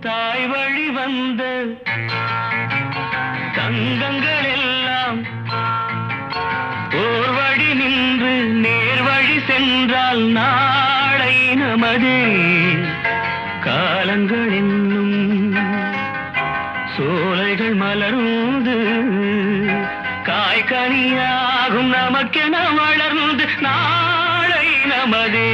தாய் வழி வந்த தங்கங்கள் எல்லாம் ஓர் வழி நின்று நேர் வழி சென்றால் நாளை நமதே. காலங்கள் என்னும் சோலைகள் மலர்ந்து காய்கனியாகும் நமக்கென வளர்ந்து நாளை நமதே.